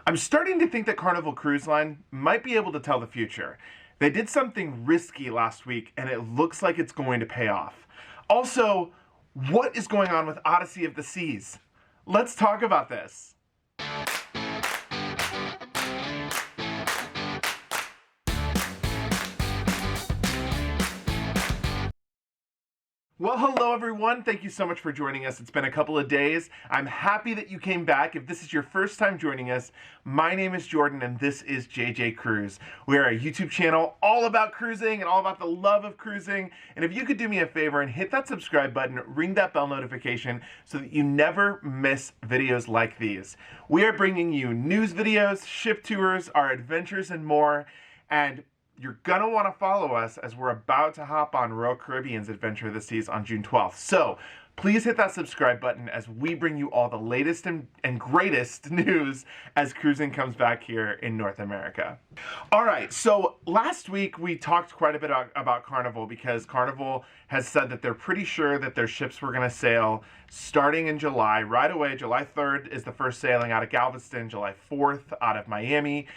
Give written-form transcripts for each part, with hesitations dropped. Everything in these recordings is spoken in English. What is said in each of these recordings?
I'm starting to think that Carnival Cruise Line might be able to tell the future. They did something risky last week, and it looks like it's going to pay off. Also, what is going on with Odyssey of the Seas? Let's talk about this. Well, hello everyone. Thank you so much for joining us. It's been a couple of days. I'm happy that you came back. If this is your first time joining us, my name is Jordan and this is JJ Cruise. We're a YouTube channel all about cruising and all about the love of cruising. And if you could do me a favor and hit that subscribe button, ring that bell notification so that you never miss videos like these. We are bringing you news videos, ship tours, our adventures, and more. And you're gonna want to follow us as we're about to hop on Royal Caribbean's Adventure of the Seas on June 12th. So please hit that subscribe button as we bring you all the latest and greatest news as cruising comes back here in North America. All right, so last week we talked quite a bit about Carnival because Carnival has said that they're pretty sure that their ships were gonna sail starting in July, right away. July 3rd is the first sailing out of Galveston, July 4th out of Miami.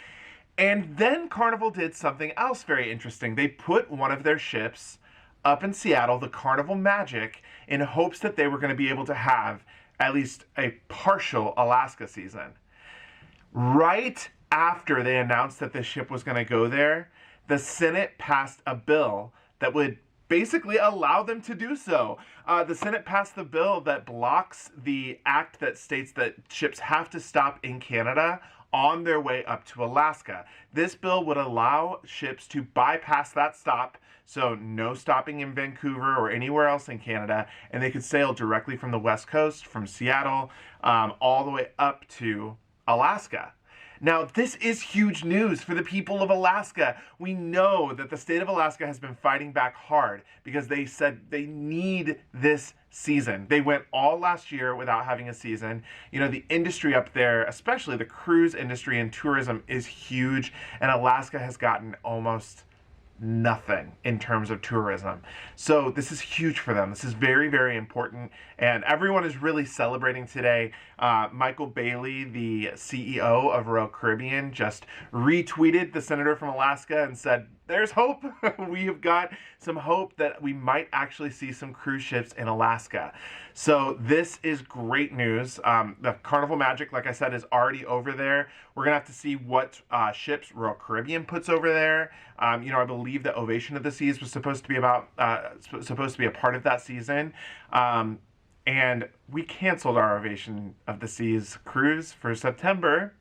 And then Carnival did something else very interesting. They put one of their ships up in Seattle, the Carnival Magic, in hopes that they were going to be able to have at least a partial Alaska season. Right after they announced that the ship was going to go there, the Senate passed a bill that would basically allow them to do so. The Senate passed the bill that blocks the act that states that ships have to stop in Canada on their way up to Alaska. This bill would allow ships to bypass that stop, so no stopping in Vancouver or anywhere else in Canada, and they could sail directly from the West Coast, from Seattle, all the way up to Alaska. Now, this is huge news for the people of Alaska. We know that the state of Alaska has been fighting back hard because they said they need this season. They went all last year without having a season. You know, the industry up there, especially the cruise industry and tourism, is huge, and Alaska has gotten almost nothing in terms of tourism. So this is huge for them. This is very, very important, and everyone is really celebrating today. Michael Bailey, the CEO of Royal Caribbean, just retweeted the senator from Alaska and said, there's hope. We have got some hope that we might actually see some cruise ships in Alaska. So this is great news. The Carnival Magic, like I said, is already over there. We're gonna have to see what ships Royal Caribbean puts over there. You know, I believe that Ovation of the Seas was supposed to be a part of that season. And we canceled our Ovation of the Seas cruise for September.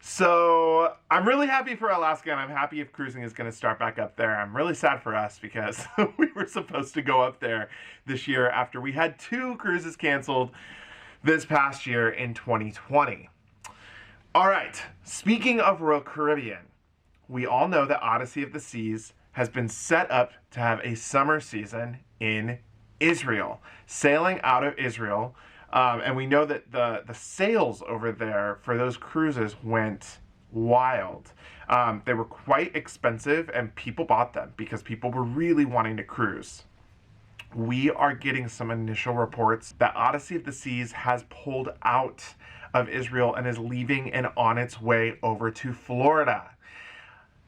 So I'm really happy for Alaska, and I'm happy if cruising is going to start back up there. I'm really sad for us because we were supposed to go up there this year after we had 2 cruises canceled this past year in 2020. All right, speaking of Royal Caribbean, we all know that Odyssey of the Seas has been set up to have a summer season in Israel, sailing out of Israel. And we know that the sales over there for those cruises went wild. They were quite expensive and people bought them because people were really wanting to cruise. We are getting some initial reports that Odyssey of the Seas has pulled out of Israel and is leaving and on its way over to Florida.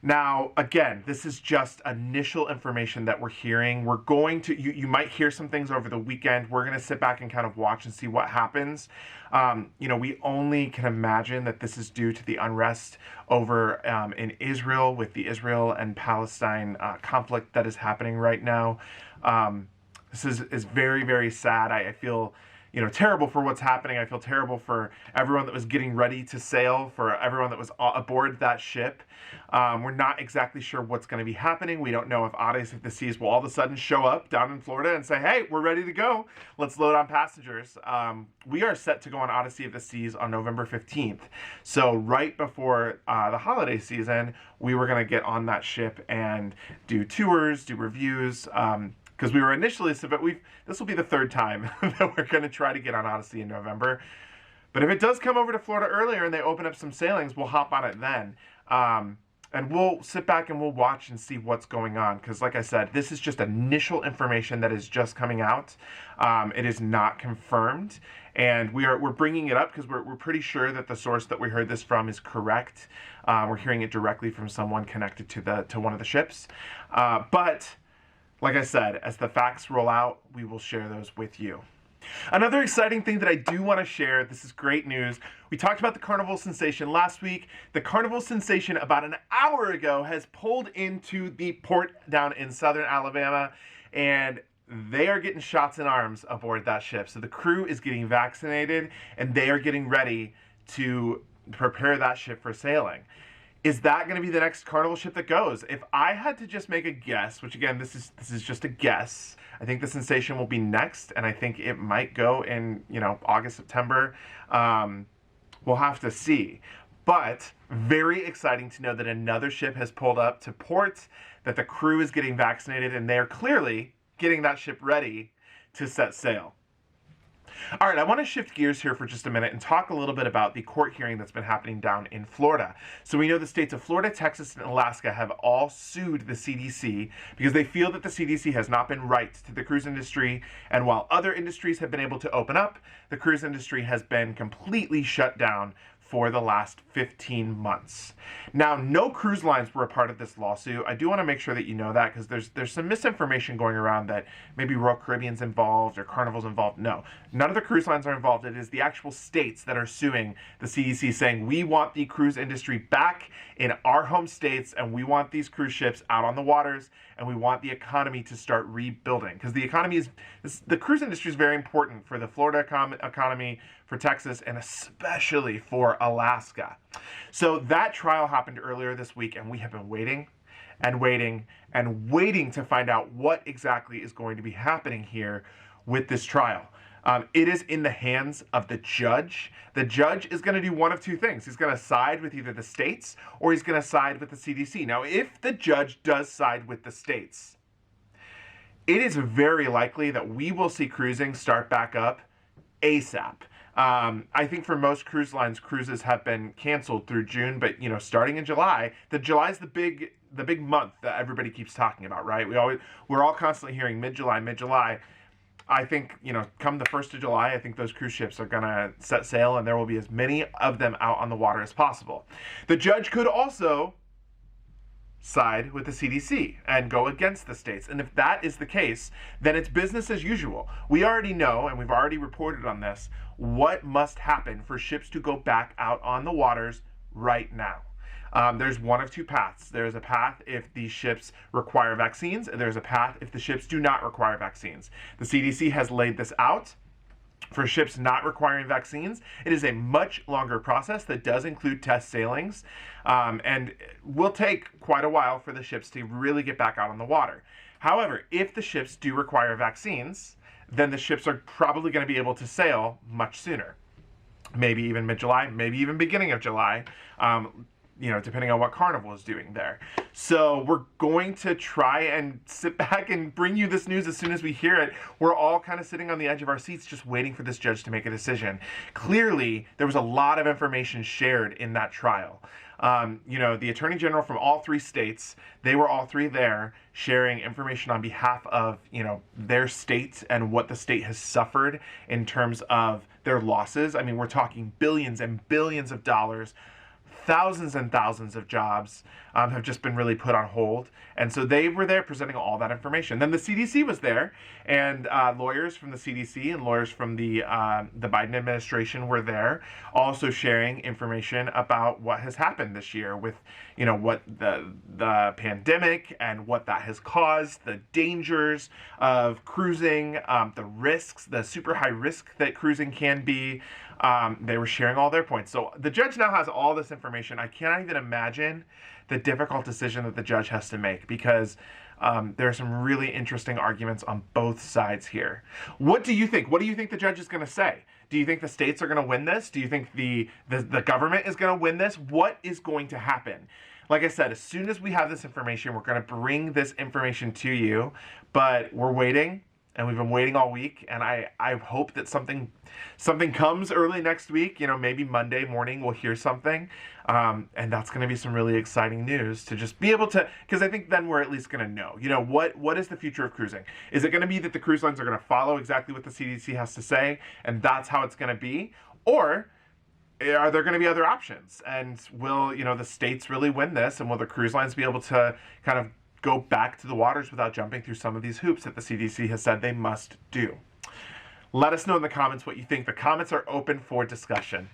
Now, again, this is just initial information that we're hearing. We're going to, you might hear some things over the weekend. We're going to sit back and kind of watch and see what happens. You know, we only can imagine that this is due to the unrest over in Israel with the Israel and Palestine conflict that is happening right now. This is very, very sad. I feel, you know, terrible for what's happening. I feel terrible for everyone that was getting ready to sail, for everyone that was aboard that ship. We're not exactly sure what's going to be happening. We don't know if Odyssey of the Seas will all of a sudden show up down in Florida and say, hey, we're ready to go. Let's load on passengers. We are set to go on Odyssey of the Seas on November 15th. So right before the holiday season, we were going to get on that ship and do tours, do reviews, because we were initially, but this will be the 3rd time that we're going to try to get on Odyssey in November. But if it does come over to Florida earlier and they open up some sailings, we'll hop on it then. And we'll sit back and we'll watch and see what's going on. Because like I said, this is just initial information that is just coming out. It is not confirmed. And we're bringing it up because we're pretty sure that the source that we heard this from is correct. We're hearing it directly from someone connected to one of the ships. But like I said, as the facts roll out, we will share those with you. Another exciting thing that I do want to share, this is great news. We talked about the Carnival Sensation last week. The Carnival Sensation about an hour ago has pulled into the port down in southern Alabama, and they are getting shots in arms aboard that ship. So the crew is getting vaccinated and they are getting ready to prepare that ship for sailing. Is that going to be the next Carnival ship that goes? If I had to just make a guess, which again, this is just a guess, I think the Sensation will be next, and I think it might go in, August, September. We'll have to see. But very exciting to know that another ship has pulled up to port, that the crew is getting vaccinated, and they're clearly getting that ship ready to set sail. All right, I want to shift gears here for just a minute and talk a little bit about the court hearing that's been happening down in Florida. So we know the states of Florida, Texas, and Alaska have all sued the CDC because they feel that the CDC has not been right to the cruise industry. And while other industries have been able to open up, the cruise industry has been completely shut down for the last 15 months. Now, no cruise lines were a part of this lawsuit. I do want to make sure that you know that because there's some misinformation going around that maybe Royal Caribbean's involved or Carnival's involved. No, none of the cruise lines are involved. It is the actual states that are suing the CDC saying we want the cruise industry back in our home states and we want these cruise ships out on the waters and we want the economy to start rebuilding because the cruise industry is very important for the Florida economy, for Texas, and especially for Alaska. So that trial happened earlier this week, and we have been waiting and waiting and waiting to find out what exactly is going to be happening here with this trial. It is in the hands of the judge. The judge is going to do one of two things. He's going to side with either the states or he's going to side with the CDC. Now, if the judge does side with the states, it is very likely that we will see cruising start back up ASAP. I think for most cruise lines, cruises have been canceled through June, but starting in July, July is the big month that everybody keeps talking about, right? We're all constantly hearing mid-July. I think, come the 1st of July, I think those cruise ships are going to set sail and there will be as many of them out on the water as possible. The judge could also side with the CDC and go against the states. And if that is the case, then it's business as usual. We already know, and we've already reported on this, what must happen for ships to go back out on the waters right now. There's one of two paths. There's a path if the ships require vaccines, and there's a path if the ships do not require vaccines. The CDC has laid this out. For ships not requiring vaccines, it is a much longer process that does include test sailings, and will take quite a while for the ships to really get back out on the water. However, if the ships do require vaccines, then the ships are probably going to be able to sail much sooner. Maybe even mid-July, maybe even beginning of July, depending on what Carnival is doing there. So we're going to try and sit back and bring you this news as soon as we hear it. We're all kind of sitting on the edge of our seats just waiting for this judge to make a decision. Clearly, there was a lot of information shared in that trial. The attorney general from all three states, they were all three there sharing information on behalf of, their state and what the state has suffered in terms of their losses. I mean, we're talking billions and billions of dollars. Thousands and thousands of jobs have just been really put on hold. And so they were there presenting all that information. Then the CDC was there, and lawyers from the CDC and lawyers from the Biden administration were there, also sharing information about what has happened this year with, what the pandemic and what that has caused, the dangers of cruising, the risks, the super high risk that cruising can be. They were sharing all their points. So the judge now has all this information. I cannot even imagine the difficult decision that the judge has to make because there are some really interesting arguments on both sides here. What do you think? What do you think the judge is going to say? Do you think the states are going to win this? Do you think the government is going to win this? What is going to happen? Like I said, as soon as we have this information, we're going to bring this information to you, but we're waiting and we've been waiting all week, and I hope that something comes early next week. You know, maybe Monday morning we'll hear something, and that's going to be some really exciting news to just be able to, because I think then we're at least going to know, you know, what is the future of cruising? Is it going to be that the cruise lines are going to follow exactly what the CDC has to say, and that's how it's going to be, or are there going to be other options? And will, you know, the states really win this, and will the cruise lines be able to kind of go back to the waters without jumping through some of these hoops that the CDC has said they must do? Let us know in the comments what you think. The comments are open for discussion.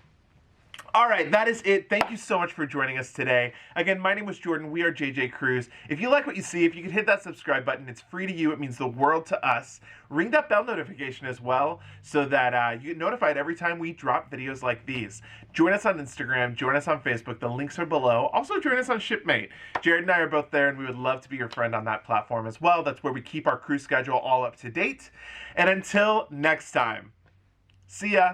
All right, that is it. Thank you so much for joining us today. Again, my name was Jordan. We are JJ Cruise. If you like what you see, if you could hit that subscribe button, it's free to you. It means the world to us. Ring that bell notification as well so that you get notified every time we drop videos like these. Join us on Instagram. Join us on Facebook. The links are below. Also, join us on Shipmate. Jared and I are both there, and we would love to be your friend on that platform as well. That's where we keep our cruise schedule all up to date. And until next time, see ya.